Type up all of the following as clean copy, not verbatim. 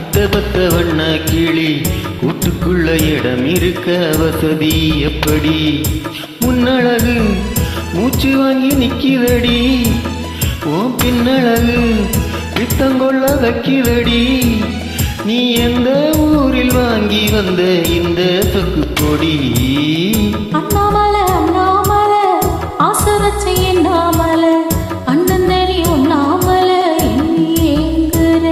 அத்த பத்த வண்ண கிளி கூட்டுக்குள்ள இடம் இருக்க வசதி எப்படி? முன்னழகு மூச்சு வாங்கி நிக்கிறடி, ஓ பின்னழகு பித்தங்கொள்ள வைக்கிறடி. நீ எந்த ஊரில் வாங்கி வந்த இந்த சொக்கு பொடி? அண்ணாமலை அண்ணாமலை ஆசை வச்ச எண்ணாமலை அண்ணன் தனி ஒண்ணாமலை எங்குற.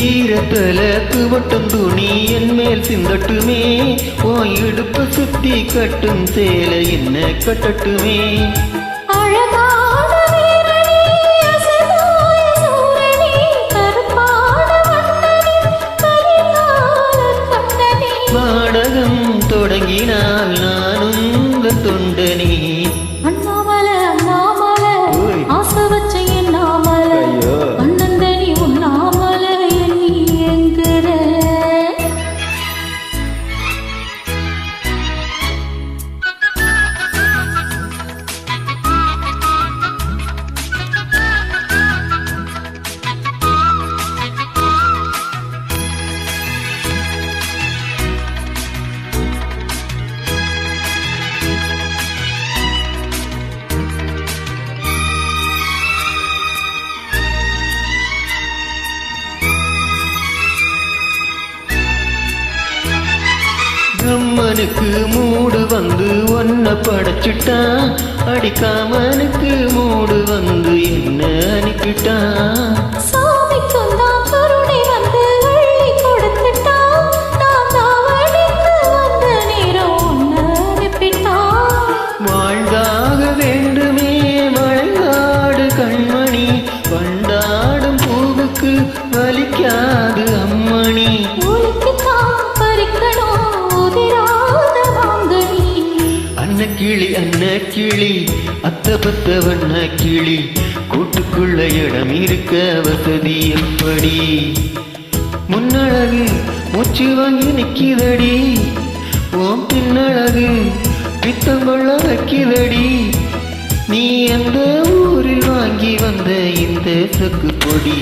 ஈரத்தல துவட்டும் துணி என் மேல் சிந்தட்டுமே, ஓ இடுப்பு சுத்தி கட்டும் சேலை என்ன கட்டட்டுமே. நாடகம் தொடங்கினால் நானும் தொண்டனே. அண்ணாமலை அண்ணாமலை ஆசை வச்ச எண்ணாமலை அண்ணன் தனி ஒண்ணாமலை எண்ணி எங்குற. கம்மனுக்கு மூடு வந்து ஒன்ன படைச்சிட்டான், அடிக்காமனுக்கு மூடு வந்து என்ன அனுப்பிட்டான். சாமிக்கும் தான் கருணை வந்து வள்ளி கொடுத்துட்டான், நான் தாவணிக்கு வந்த நேரம் ஒன்னு அனுப்பிட்டான். வாழ்ந்தாக வேண்டுமே மழைநாடு கண்மணி, வண்டாடும் பூவுக்கு வலிக்காது அம்மணி. அன்ன கிளி அத்த பத்த வண்ண கிளி கூட்டுக்குள்ள இடம் இருக்க வசதி எப்படி? முன்னழகு மூச்சு வாங்கி நிக்கிறடி, ஓம் பின்னழகு பித்தங்கொள்ள வைக்கிறடி. நீ எந்த ஊரில் வாங்கி வந்த இந்த சொக்கு பொடி?